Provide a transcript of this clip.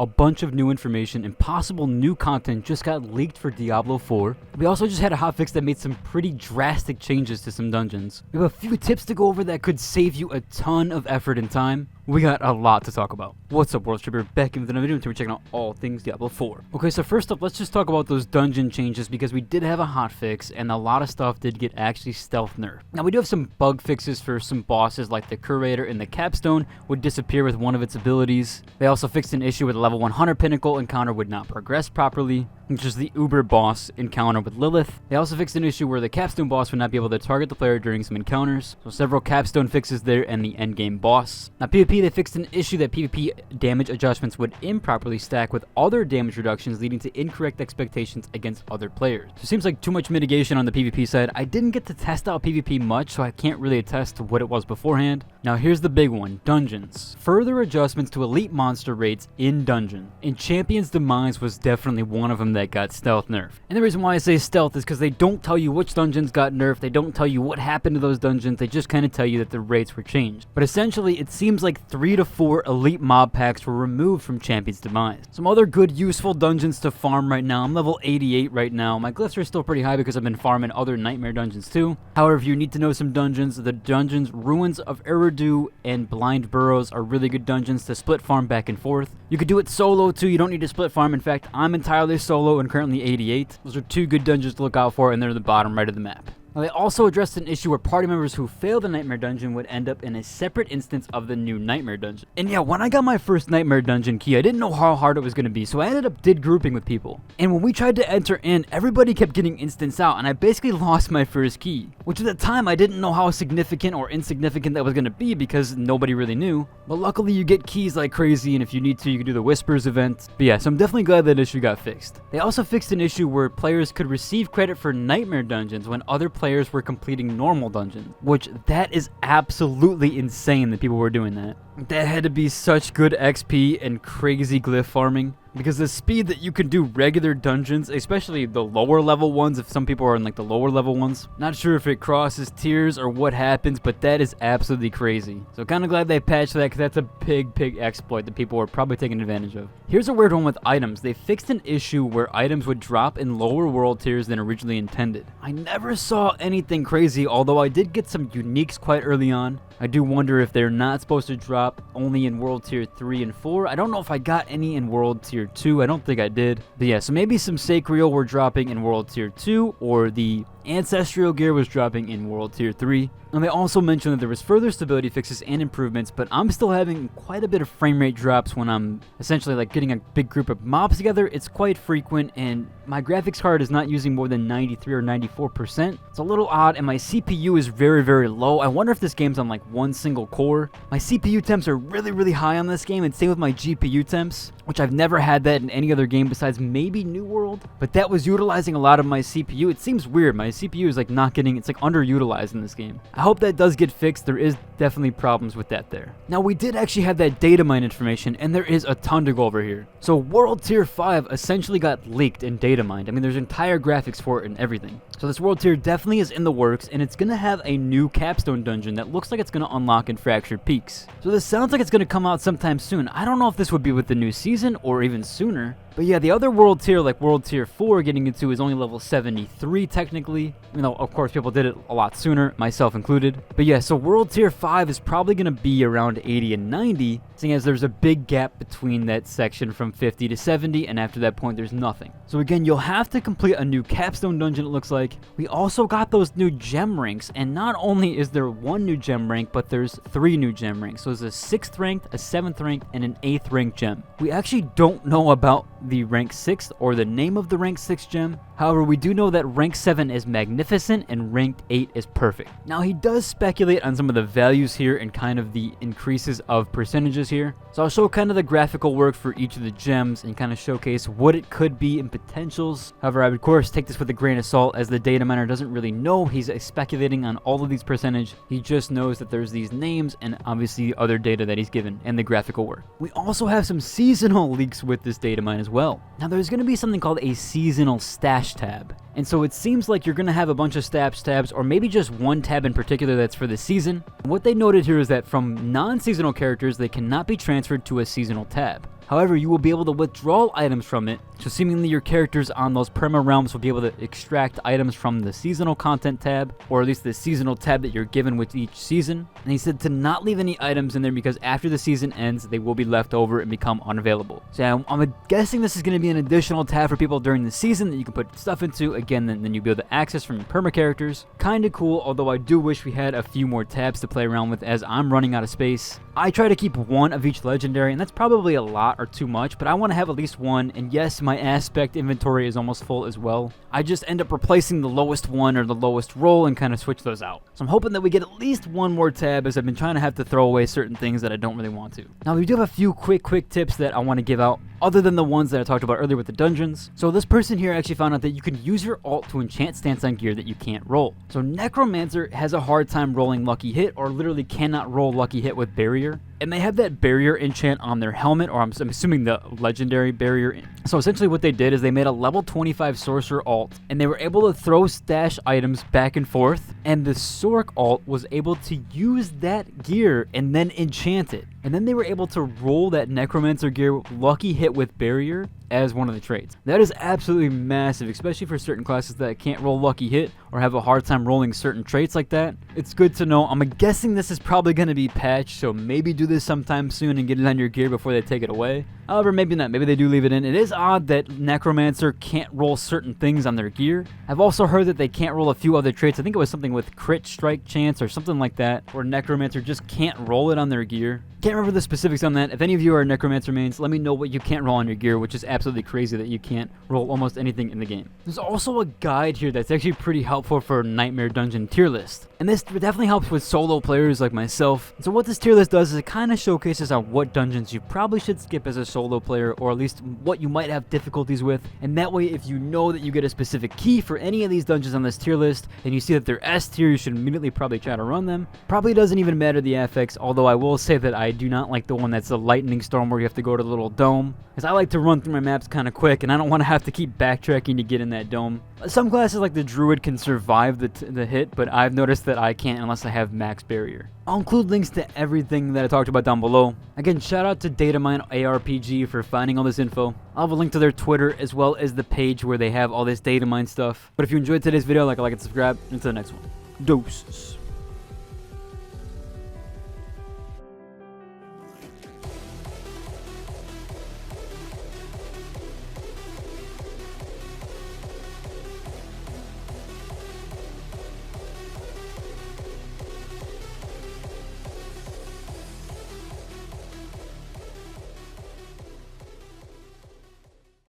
a bunch of new information and possible new content just got leaked for Diablo 4. We also just had a hotfix that made some pretty drastic changes to some dungeons. We have a few tips to go over that could save you a ton of effort and time. We got a lot to talk about. What's up, World Tripper? Back in with another video and we're checking out all things Diablo 4. Okay, so first up, let's just talk about those dungeon changes because we did have a hotfix and a lot of stuff did get actually stealth nerfed. Now, we do have some bug fixes for some bosses like the Curator and the Capstone would disappear with one of its abilities. They also fixed an issue with a level 100 Pinnacle encounter would not progress properly, which is the Uber boss encounter with Lilith. They also fixed an issue where the Capstone boss would not be able to target the player during some encounters. So several Capstone fixes there and the endgame boss. Now, PvP, they fixed an issue that PvP damage adjustments would improperly stack with other damage reductions, leading to incorrect expectations against other players. So it seems like too much mitigation on the PvP side. I didn't get to test out PvP much, so I can't really attest to what it was beforehand. Now here's the big one, dungeons. Further adjustments to elite monster rates in dungeon. And Champion's Demise was definitely one of them that got stealth nerfed. And the reason why I say stealth is because they don't tell you which dungeons got nerfed, they don't tell you what happened to those dungeons, they just kind of tell you that the rates were changed. But essentially, it seems like 3 to 4 elite mob packs were removed from Champion's Demise. Some other good useful dungeons to farm right now. I'm level 88 right now. My glyphs are still pretty high because I've been farming other nightmare dungeons too. However, if you need to know some dungeons, the dungeons Ruins of Eridu and Blind Burrows are really good dungeons to split farm back and forth. You could do it solo too, you don't need to split farm. In fact, I'm entirely solo and currently 88. Those are 2 good dungeons to look out for, and they're the bottom right of the map. Now, they also addressed an issue where party members who failed the Nightmare Dungeon would end up in a separate instance of the new Nightmare Dungeon. And yeah, when I got my first Nightmare Dungeon key, I didn't know how hard it was going to be, so I ended up grouping with people. And when we tried to enter in, everybody kept getting instanced out, and I basically lost my first key. Which at the time, I didn't know how significant or insignificant that was going to be because nobody really knew. But luckily, you get keys like crazy, and if you need to, you can do the Whispers event. But yeah, so I'm definitely glad that issue got fixed. They also fixed an issue where players could receive credit for Nightmare Dungeons when other players were completing normal dungeons, which that is absolutely insane that people were doing that. That had to be such good XP and crazy glyph farming, because the speed that you can do regular dungeons, especially the lower level ones, if some people are in like the lower level ones, not sure if it crosses tiers or what happens, but that is absolutely crazy. So kind of glad they patched that, because that's a big exploit that people were probably taking advantage of. Here's a weird one with items. They fixed an issue where items would drop in lower world tiers than originally intended. I never saw anything crazy, although I did get some uniques quite early on. I do wonder if they're not supposed to drop only in World Tier 3 and 4. I don't know if I got any in World Tier 2. I don't think I did. But yeah, so maybe some Sacred were dropping in World Tier 2, or the Ancestral gear was dropping in World Tier 3. And they also mentioned that there was further stability fixes and improvements, but I'm still having quite a bit of frame rate drops when I'm essentially like getting a big group of mobs together. It's quite frequent, and my graphics card is not using more than 93 or 94%. It's a little odd, and my CPU is very low. I wonder if this game's on like one single core. My CPU temps are really high on this game, and same with my GPU temps, which I've never had that in any other game besides maybe New World, but that was utilizing a lot of my CPU. It seems weird. My CPU is like not getting, it's like underutilized in this game. I hope that does get fixed. There is definitely problems with that there. Now, we did actually have that data mine information, and there is a ton to go over here. So World Tier 5 essentially got leaked and data mined. I mean, there's entire graphics for it and everything. So this World Tier definitely is in the works, and it's going to have a new Capstone dungeon that looks like it's going to unlock in Fractured Peaks. So this sounds like it's going to come out sometime soon. I don't know if this would be with the new season or even sooner. But yeah, the other World Tier, like World Tier 4 getting into, is only level 73 technically. You know, of course, people did it a lot sooner, myself included. But yeah, so World Tier 5 is probably going to be around 80 and 90, seeing as there's a big gap between that section from 50 to 70, and after that point, there's nothing. So again, you'll have to complete a new Capstone dungeon, it looks like. We also got those new gem ranks, and not only is there 1 new gem rank, but there's 3 new gem ranks. So there's a 6th ranked, a 7th ranked, and an 8th ranked gem. We actually don't know about the rank 6th or the name of the rank 6 gem. However, we do know that rank 7 is magnificent and rank 8 is perfect. Now, he does speculate on some of the values here and kind of the increases of percentages here. So I'll show kind of the graphical work for each of the gems and kind of showcase what it could be in potentials. However, I would of course take this with a grain of salt, as the data miner doesn't really know. He's speculating on all of these percentage. He just knows that there's these names and obviously other data that he's given and the graphical work. We also have some seasonal leaks with this data mine as well. Now, there's going to be something called a seasonal stash tab. And so it seems like you're going to have a bunch of stash tabs, or maybe just one tab in particular that's for the season. And what they noted here is that from non-seasonal characters, they cannot be transferred to a seasonal tab. However, you will be able to withdraw items from it, so seemingly your characters on those perma realms will be able to extract items from the seasonal content tab, or at least the seasonal tab that you're given with each season. And he said to not leave any items in there because after the season ends, they will be left over and become unavailable. So I'm guessing this is going to be an additional tab for people during the season that you can put stuff into. Again, then you'll be able to access from your perma characters. Kinda cool, although I do wish we had a few more tabs to play around with as I'm running out of space. I try to keep one of each legendary, and that's probably a lot or too much, but I want to have at least one. And yes, my aspect inventory is almost full as well. I just end up replacing the lowest one or the lowest roll and kind of switch those out. So I'm hoping that we get at least one more tab, as I've been trying to have to throw away certain things that I don't really want to. Now, we do have a few quick tips that I want to give out, other than the ones that I talked about earlier with the dungeons. So this person here actually found out that you can use your alt to enchant stance on gear that you can't roll. So Necromancer has a hard time rolling lucky hit, or literally cannot roll lucky hit with barrier. And they have that barrier enchant on their helmet, or I'm assuming the legendary barrier. So essentially what they did is they made a level 25 sorcerer alt, and they were able to throw stash items back and forth, and the Sork alt was able to use that gear and then enchant it. And then they were able to roll that Necromancer gear lucky hit with barrier as one of the traits. That is absolutely massive, especially for certain classes that can't roll lucky hit or have a hard time rolling certain traits like that. It's good to know. I'm guessing this is probably going to be patched, so maybe do this sometime soon and get it on your gear before they take it away. However, maybe not. Maybe they do leave it in. It is odd that Necromancer can't roll certain things on their gear. I've also heard that they can't roll a few other traits. I think it was something with crit strike chance or something like that, where Necromancer just can't roll it on their gear. Can't remember the specifics on that. If any of you are Necromancer mains, let me know what you can't roll on your gear, which is absolutely crazy that you can't roll almost anything in the game. There's also a guide here that's actually pretty helpful for Nightmare Dungeon tier list. And this definitely helps with solo players like myself. So what this tier list does is it kind of showcases on what dungeons you probably should skip as a solo player, or at least what you might have difficulties with. And that way, if you know that you get a specific key for any of these dungeons on this tier list, and you see that they're S tier, you should immediately probably try to run them. Probably doesn't even matter the affix, although I will say that I do not like the one that's a lightning storm where you have to go to the little dome, because I like to run through my maps kind of quick, and I don't want to have to keep backtracking to get in that dome. Some classes like the Druid can survive the hit, but I've noticed that I can't unless I have max barrier. I'll include links to everything that I talked about down below. Again, shout out to Datamine ARPG for finding all this info. I'll have a link to their Twitter as well as the page where they have all this Datamine stuff. But if you enjoyed today's video, like and subscribe. Until the next one. Deuces.